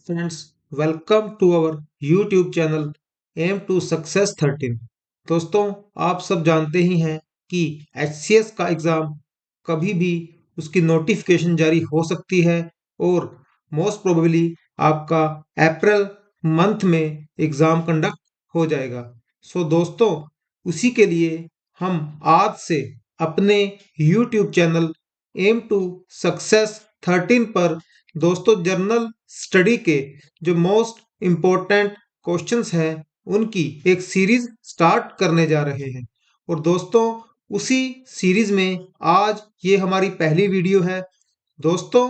friends, welcome to our YouTube channel Aim to Success 13। दोस्तों, आप सब जानते ही हैं कि HCS का एग्ज़ाम कभी भी उसकी नोटिफिकेशन जारी हो सकती है और मोस्ट प्रोबेबली आपका अप्रैल मंथ में एग्ज़ाम कंडक्ट हो जाएगा। दोस्तों, उसी के लिए हम आज से अपने YouTube channel aim to success 13 पर दोस्तों जनरल स्टडी के जो मोस्ट इम्पोर्टेंट क्वेश्चंस हैं उनकी एक सीरीज स्टार्ट करने जा रहे हैं। और दोस्तों, उसी सीरीज में आज ये हमारी पहली वीडियो है। दोस्तों,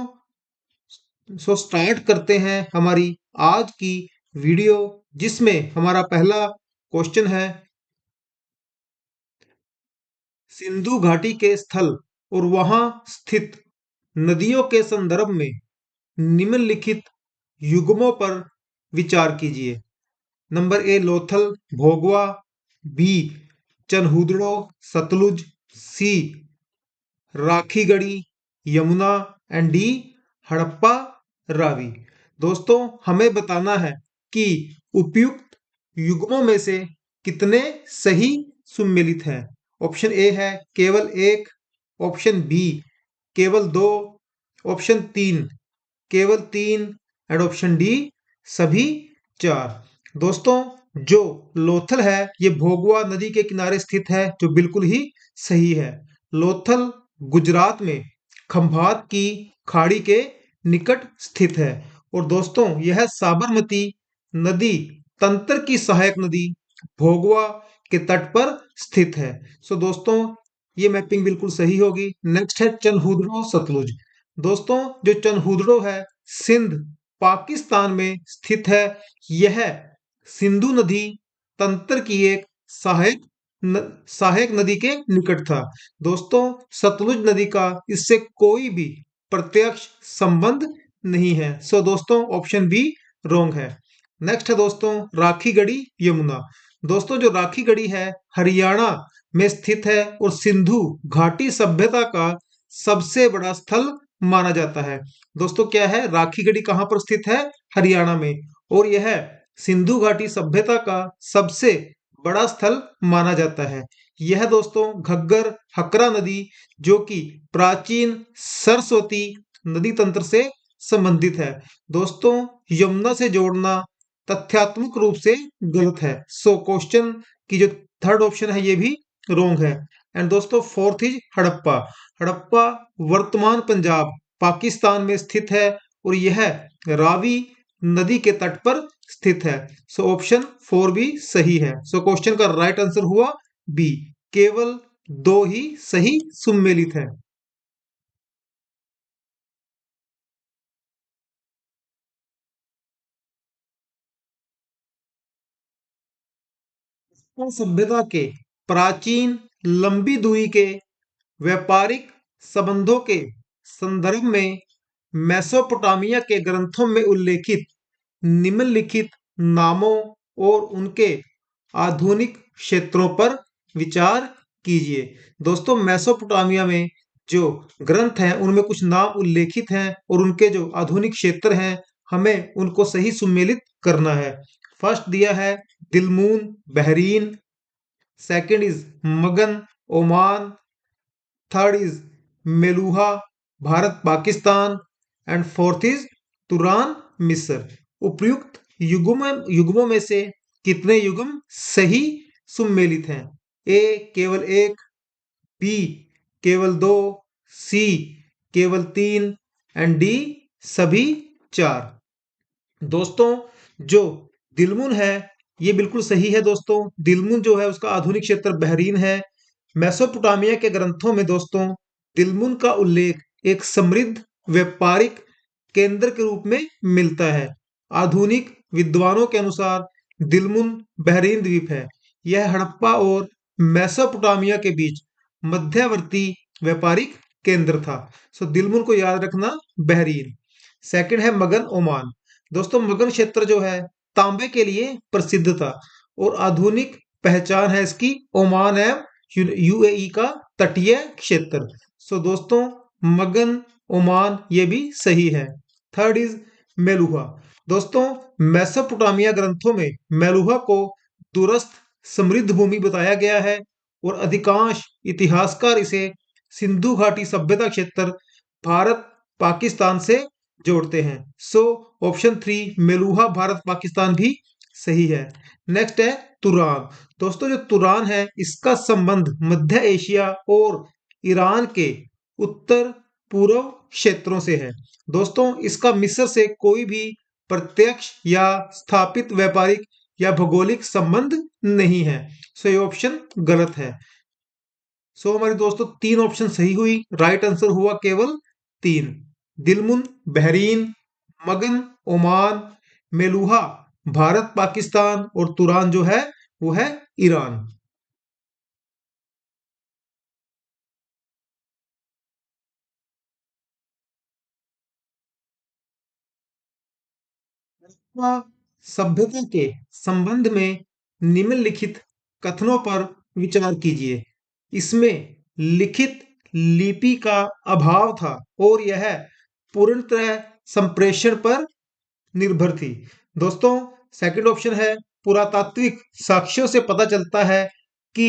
स्टार्ट करते हैं हमारी आज की वीडियो, जिसमें हमारा पहला क्वेश्चन है, सिंधु घाटी के स्थल और वहां स्थित नदियों के संदर्भ में निम्नलिखित युग्मों पर विचार कीजिए। Number A Lothal Bhogava, B Chanhudaro Sutlej, C Rakhigarhi Yamuna and D Harappa Ravi. दोस्तों, हमें बताना है कि उपयुक्त युग्मों में से कितने सही सुमेलित हैं। ऑप्शन ए है केवल एक, ऑप्शन बी केवल दो, ऑप्शन तीन केवल तीन एंड ऑप्शन डी सभी चार। दोस्तों, जो लोथल है ये भोगवा नदी के किनारे स्थित है, जो बिल्कुल ही सही है। लोथल गुजरात में खंभात की खाड़ी के निकट स्थित है। और दोस्तों, यह साबरमती नदी तंत्र की सहायक नदी भोगवा के तट पर स्थित है। दोस्तों, ये मैपिंग बिल्कुल सही होगी। नेक्स्ट है चनहुदड़ो सतलुज। दोस्तों, जो चनहुदड़ो है सिंध पाकिस्तान में स्थित है। यह सिंधु नदी तंत्र की एक सहायक नदी के निकट था। दोस्तों, सतलुज नदी का इससे कोई भी प्रत्यक्ष संबंध नहीं है। दोस्तों, ऑप्शन बी रोंग है। नेक्स्ट है दोस्तों राखीगढ़ी यमुना। दोस्तों, जो राखीगढ़ी है हरियाणा में स्थित है और सिंधु घाटी सभ्यता का सबसे बड़ा स्थल माना जाता है। दोस्तों, क्या है, राखीगढ़ी कहां पर स्थित है? हरियाणा में। और यह सिंधु घाटी सभ्यता का सबसे बड़ा स्थल माना जाता है। यह दोस्तों घग्गर हकरा नदी, जो कि प्राचीन सरस्वती नदी तंत्र से संबंधित है। दोस्तों, यमुना से जोड़ना तथ्यात्मक रूप से गलत है। क्वेश्चन की जो थर्ड ऑप्शन है ये भी रोंग है। एंड दोस्तों, फोर्थ इज हड़प्पा। हड़प्पा वर्तमान पंजाब पाकिस्तान में स्थित है और यह रावी नदी के तट पर स्थित है। ऑप्शन 4 भी सही है। क्वेश्चन का राइट आंसर हुआ बी, केवल दो ही सही सुमेलित है। सभ्यता के प्राचीन लंबी दूरी के व्यापारिक संबंधों के संदर्भ में मेसोपोटामिया के ग्रंथों में उल्लेखित निम्नलिखित नामों और उनके आधुनिक क्षेत्रों पर विचार कीजिए। दोस्तों, मेसोपोटामिया में जो ग्रंथ हैं उनमें कुछ नाम उल्लेखित हैं और उनके जो आधुनिक क्षेत्र हैं हमें उनको सही सुमेलित करना है। फर्स्ट दिया है Dilmun Bahrain, second is Magan Oman, third is Meluha Bharat Pakistan and fourth is Turan मिस्र। उपयुक्त युग्मों में से कितने युग्म सही सुमेलित हैं? ए केवल एक, बी केवल दो, सी केवल तीन एंड डी सभी चार। दोस्तों, जो दिलमुन है ये बिल्कुल सही है। दोस्तों, दिलमुन जो है उसका आधुनिक क्षेत्र बहरीन है। मेसोपोटामिया के ग्रंथों में दोस्तों दिलमुन का उल्लेख एक समृद्ध व्यापारिक केंद्र के रूप में मिलता है। आधुनिक विद्वानों के अनुसार दिलमुन बहरीन द्वीप है। यह हड़प्पा और मेसोपोटामिया के बीच मध्यवर्ती व्यापारिक केंद्र था। दिलमुन को याद रखना, बहरीन। सेकंड है मगन ओमान। दोस्तों, मगन क्षेत्र जो है तांबे के लिए प्रसिद्ध था और आधुनिक पहचान है इसकी ओमान एवं यूएई का तटीय क्षेत्र। दोस्तों, मगन ओमान ये भी सही है। Third is Meluha. दोस्तों, मेसोपोटामिया ग्रंथों में मेलुहा को दूरस्थ समृद्ध भूमि बताया गया है और अधिकांश इतिहासकार इसे सिंधु घाटी सभ्यता क्षेत्र भारत पाकिस्तान से जोड़ते हैं। सो ऑप्शन 3 मेलुहा भारत पाकिस्तान भी सही है। नेक्स्ट है तुरान। दोस्तों, जो तुरान है इसका संबंध मध्य एशिया और ईरान के उत्तर पूर्व क्षेत्रों से है। दोस्तों, इसका मिस्र से कोई भी प्रत्यक्ष या स्थापित व्यापारिक या भौगोलिक संबंध नहीं है। सो ये ऑप्शन गलत है। सो हमारे दोस्तों 3 ऑप्शन सही हुई, राइट आंसर हुआ केवल 3। दिलमुन बहरीन, मगन ओमान, मेलुहा भारत पाकिस्तान और तुरान जो है वो है ईरान। हड़प्पा सभ्यता के संबंध में निम्नलिखित कथनों पर विचार कीजिए। इसमें लिखित लिपि का अभाव था और यह पूर्णतः संप्रेषण पर निर्भर थी। दोस्तों, सेकंड ऑप्शन है पुरातात्विक साक्ष्यों से पता चलता है कि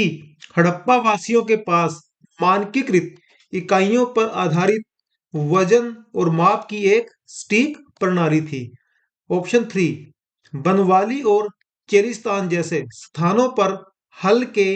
हड़प्पा वासियों के पास मानकीकृत इकाइयों पर आधारित वजन और माप की एक सटीक प्रणाली थी। ऑप्शन 3 बनवाली और चेरिस्तान जैसे स्थानों पर हल्के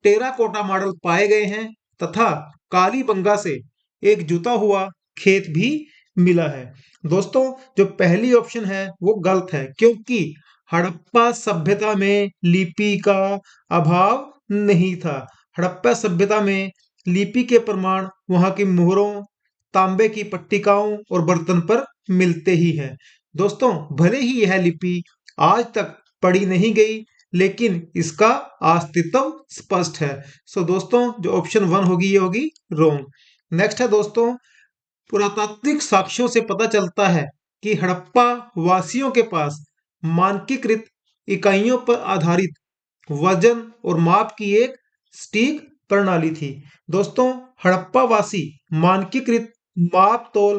टेराकोटा मॉडल पाए गए हैं तथा कालीबंगा से एक जुता हुआ खेत भी मिला है। दोस्तों, जो पहली ऑप्शन है वो गलत है क्योंकि हड़प्पा सभ्यता में लिपि का अभाव नहीं था। हड़प्पा सभ्यता में लिपि के प्रमाण वहां की मोहरों, तांबे की पट्टिकाओं और बर्तन पर मिलते ही हैं। दोस्तों, भले ही यह लिपि आज तक पढ़ी नहीं गई लेकिन इसका अस्तित्व स्पष्ट है। सो दोस्तों, जो ऑप्शन 1 होगी ये होगी रॉन्ग। नेक्स्ट है दोस्तों, पुरातात्विक साक्ष्यों से पता चलता है कि हड़प्पा वासियों के पास मानकीकृत इकाइयों पर आधारित वजन और माप की एक सटीक प्रणाली थी। दोस्तों, हड़प्पा वासी मानकीकृत माप तोल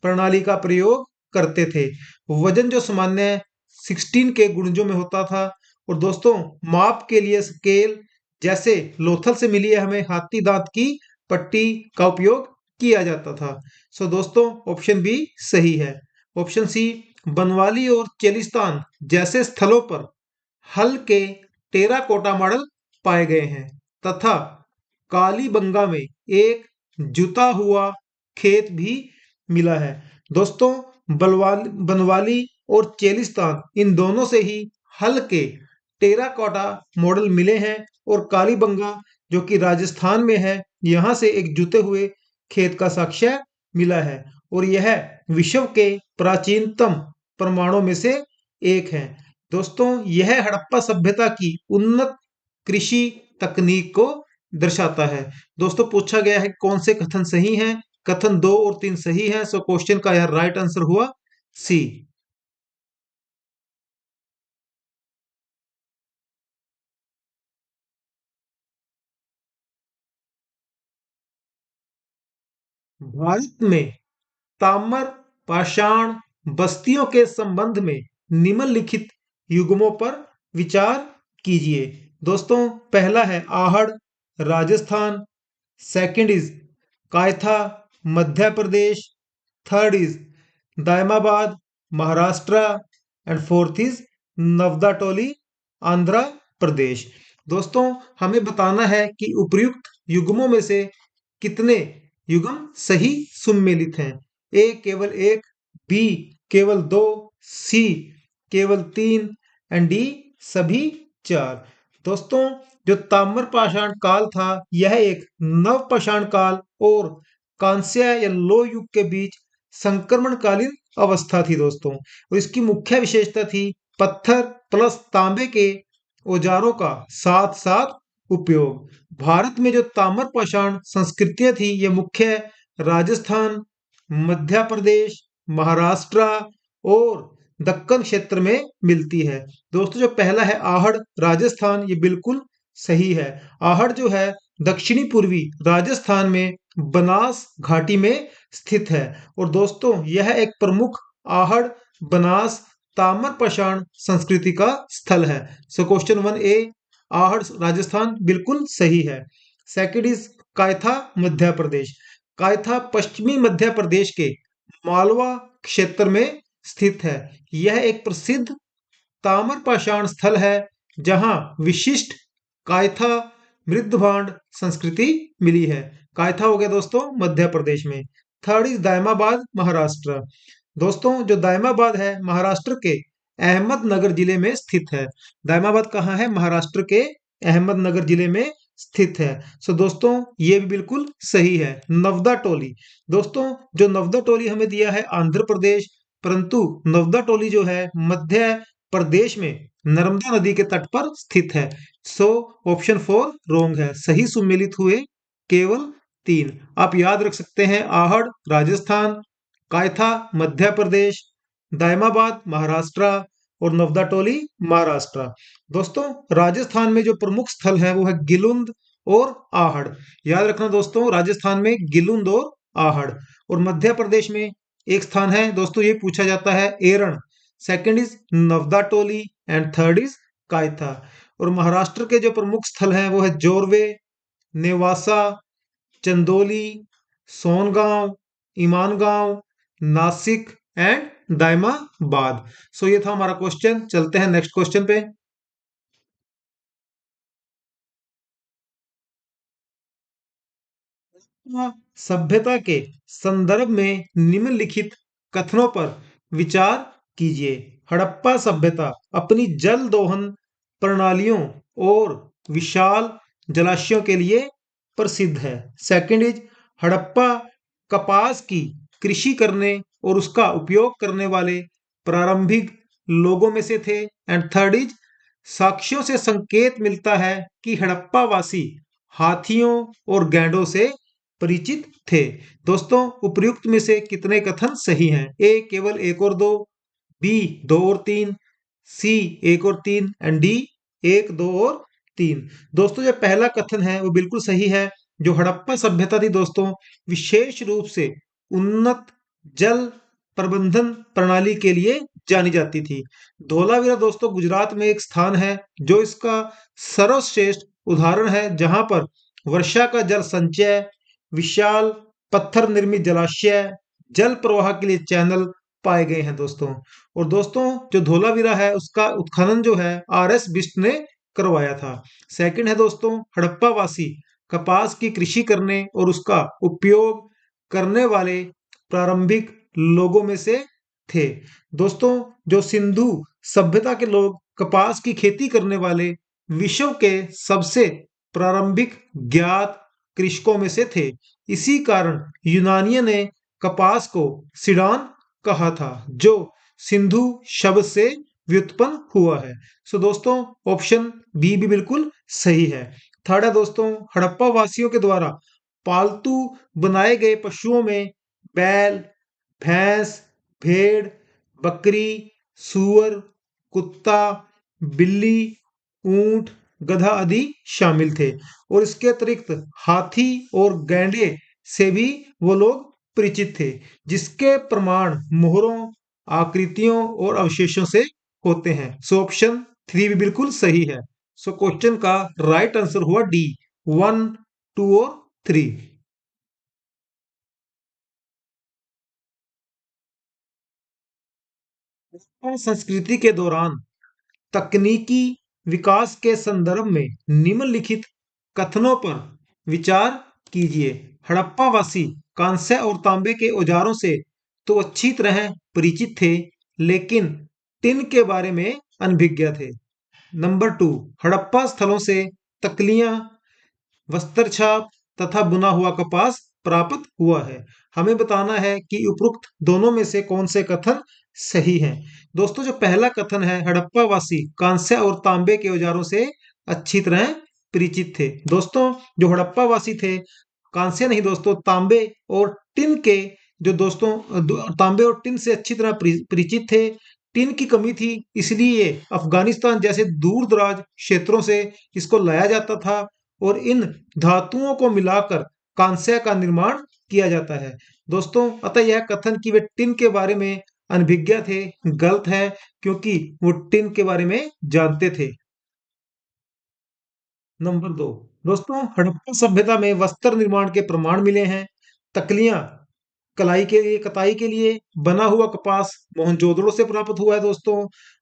प्रणाली का प्रयोग करते थे। वजन जो सामान्य 16 के गुणजों में होता था और दोस्तों माप के लिए स्केल जैसे लोथल से मिली है हमें हाथी दांत की पट्टी का उपयोग किया जाता था। सो दोस्तों ऑप्शन बी सही है। ऑप्शन सी बनवाली और चेलिस्तान जैसे स्थलों पर हल्के टेराकोटा मॉडल पाए गए हैं तथा कालीबंगा में एक जुता हुआ खेत भी मिला है। दोस्तों, बनवाली और चेलिस्तान इन दोनों से ही हल्के टेराकोटा मॉडल मिले हैं और कालीबंगा जो कि राजस्थान में है यहाँ से एक जुते हुए खेत का साक्ष्य मिला है और यह विश्व के प्राचीनतम प्रमाणों में से एक है। दोस्तों, यह हड़प्पा सभ्यता की उन्नत कृषि तकनीक को दर्शाता है। दोस्तों, पूछा गया है कौन से कथन सही हैं। कथन 2 और 3 सही हैं। सो क्वेश्चन का यह राइट आंसर हुआ सी। भारत में ताम्र पाषाण बस्तियों के संबंध में निम्नलिखित युग्मों पर विचार कीजिए। दोस्तों, पहला है Ahar Rajasthan, second is Kayatha Madhya Pradesh, third is Daimabad Maharashtra and fourth is Navdatoli Andhra Pradesh. दोस्तों, हमें बताना है कि उपर्युक्त युग्मों में से कितने युग्म सही सुमेलित हैं। ए केवल एक, बी केवल दो, सी केवल तीन एंड डी सभी चार। दोस्तों, जो ताम्र पाषाण काल था यह एक नव पाषाण काल और कांस्य या लोह युग के बीच संक्रमणकालीन अवस्था थी दोस्तों। और इसकी मुख्य विशेषता थी पत्थर प्लस तांबे के औजारों का साथ साथ उपयोग। भारत में जो ताम्र पाषाण संस्कृतियां थी ये मुख्य राजस्थान, मध्य प्रदेश, महाराष्ट्र और दक्कन क्षेत्र में मिलती है। दोस्तों, जो पहला है आहड़ राजस्थान ये बिल्कुल सही है। आहड़ जो है दक्षिणी पूर्वी राजस्थान में बनास घाटी में स्थित है और दोस्तों यह एक प्रमुख आहड़ बनास ताम्रपाषाण संस्कृति का स्थल है। So question 1A Ahar Rajasthan बिल्कुल सही है। सेकंड इज कायथा मध्य प्रदेश। कायथा पश्चिमी मध्य प्रदेश के मालवा क्षेत्र में स्थित है। यह एक प्रसिद्ध ताम्रपाषाण स्थल है जहां विशिष्ट कायथा मृदभांड संस्कृति मिली है। कायथा हो गया दोस्तों मध्य प्रदेश में। Third is Daimabad Maharashtra. दोस्तों जो दायमाबाद है महाराष्ट्र के अहमदनगर जिले में स्थित है। दायमाबाद कहाँ है? महाराष्ट्र के अहमदनगर जिले में स्थित है। सो दोस्तों ये भी बिल्कुल सही है। नवदा टोली। दोस्तों जो नवदा टोली हमें दिया है आंध्र प्रदेश, परंतु नवदा टोली जो है मध्य प्रदेश में नर्मदा नदी के तट पर स्थित है। सो ऑप्शन 4 रोंग है। सही सुमेलित हुए केवल 3। आप याद रख सकते हैं आहड़ राजस्थान, कायथा मध्य प्रदेश, दायमाबाद महाराष्ट्र और नवदा टोली महाराष्ट्र। दोस्तों राजस्थान में जो प्रमुख स्थल है वो है गिलुंद और आहड़। याद रखना दोस्तों राजस्थान में गिलुंद और आहड़। और मध्य प्रदेश में एक स्थान है दोस्तों, ये पूछा जाता है Eran. Second is Navdatoli and third is Kayatha. और महाराष्ट्र के जो प्रमुख स्थल हैं वो है जोरवे, नेवासा, चंदोली, सोनगांव, ईमानगांव, नासिक एंड दायमाबाद। सो ये था हमारा क्वेश्चन। चलते हैं नेक्स्ट क्वेश्चन पे। सभ्यता के संदर्भ में निम्नलिखित कथनों पर विचार कीजिए। हड़प्पा सभ्यता अपनी जल दोहन प्रणालियों और विशाल जलाशयों के लिए प्रसिद्ध है। सेकंड इज हड़प्पा कपास की कृषि करने और उसका उपयोग करने वाले प्रारंभिक लोगों में से थे। एंड थर्ड इज साक्ष्यों से संकेत मिलता है कि हड़प्पा वासी हाथियों और गैंडों से परिचित थे। दोस्तों उपर्युक्त में से कितने कथन सही हैं? ए केवल 1 और 2, बी 2 और 3, सी 1 और 3 एंड डी 1, 2 और 3। दोस्तों जो पहला कथन है वो बिल्कुल सही है। जो हड़प्पा सभ्यता थी दोस्तों विशेष रूप से उन्नत जल प्रबंधन प्रणाली के लिए जानी जाती थी। धोलावीरा दोस्तों गुजरात में एक स्थान है जो इसका सर्वश्रेष्ठ उदाहरण है, जहां पर वर्षा का जल संचय, विशाल पत्थर निर्मित जलाशय, जल प्रवाह के लिए चैनल पाए गए हैं दोस्तों। और दोस्तों जो धोलावीरा है उसका उत्खनन जो है RS बिष्ट ने करवाया था। सेकंड है दोस्तों हड़प्पा वासी कपास की कृषि करने और उसका उपयोग करने वाले प्रारंभिक लोगों में से थे। दोस्तों जो सिंधु सभ्यता के लोग कपास की खेती करने वाले विश्व के सबसे प्रारंभिक ज्ञात कृषकों में से थे। इसी कारण यूनानियों ने कपास को सिडान कहा था जो सिंधु शब्द से व्युत्पन्न हुआ है। सो दोस्तों ऑप्शन बी भी बिल्कुल सही है। थर्ड है दोस्तों हड़प्पा वासियों के द्वारा पालतू बनाए गए पशुओं में बैल, भैंस, भेड़, बकरी, सूअर, कुत्ता, बिल्ली, ऊंट, गधा आदि शामिल थे। और इसके अतिरिक्त हाथी और गैंडे से भी वो लोग परिचित थे, जिसके प्रमाण मोहरों, आकृतियों और अवशेषों से होते हैं। सो ऑप्शन 3 भी बिल्कुल सही है। सो क्वेश्चन का राइट आंसर हुआ डी 1, 2 और 3। संस्कृति के दौरान तकनीकी विकास के संदर्भ में निम्नलिखित कथनों पर विचार कीजिए। हड़प्पावासी कांस्य और तांबे के औजारों से तो अच्छी तरह परिचित थे, लेकिन टिन के बारे में अनभिज्ञ थे। नंबर 2 हड़प्पा स्थलों से तकलियां, वस्त्र छाप तथा बुना हुआ कपास प्राप्त हुआ है। हमें बताना है कि उपरोक्त दोनों में से कौन से कथन सही हैं। दोस्तों जो पहला कथन है हड़प्पा वासी कांस्य और तांबे के औजारों से अच्छी तरह परिचित थे। दोस्तों जो हड़प्पा वासी थे कांस्य नहीं दोस्तों तांबे और टिन के जो दोस्तों तांबे और टिन से अच्छी तरह परिचित थे। टिन की कमी थी इसलिए अफगानिस्तान जैसे दूर दराज क्षेत्रों से इसको लाया जाता था और इन धातुओं को मिलाकर कांस्य का निर्माण किया जाता है। दोस्तों अतः यह कथन कि वे टिन के बारे में अनभिज्ञ थे, गलत है, क्योंकि वो टिन के बारे में जानते थे। नंबर 2, दोस्तों हड़प्पा सभ्यता में वस्त्र निर्माण के प्रमाण मिले हैं। तकलियां कताई के लिए बना हुआ कपास मोहनजोदड़ो से प्राप्त हुआ है दोस्तों।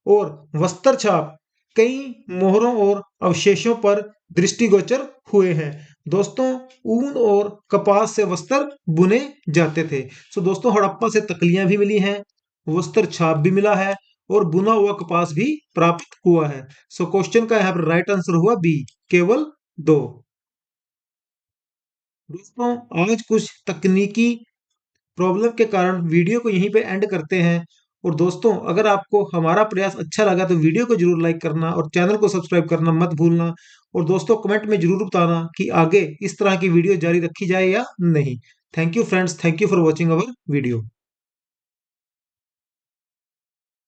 और वस्त्र छाप कई मोहरों और अवशेषों पर दृष्टिगोचर हुए हैं। दोस्तों ऊन और कपास से वस्त्र बुने जाते थे। सो दोस्तों हड़प्पा से तकलियां भी मिली हैं, वस्त्र छाप भी मिला है और बुना हुआ कपास भी प्राप्त हुआ है। सो क्वेश्चन का यहाँ पर राइट आंसर हुआ बी, केवल 2। दोस्तों आज कुछ तकनीकी प्रॉब्लम के कारण वीडियो को यहीं पे एंड करते हैं। और दोस्तों अगर आपको हमारा प्रयास अच्छा लगा तो वीडियो को जरूर लाइक करना और चैनल को सब्सक्राइब करना मत भूलना। और दोस्तों कमेंट में जरूर बताना कि आगे इस तरह की वीडियो जारी रखी जाए या नहीं। Thank you friends, thank you for watching our video.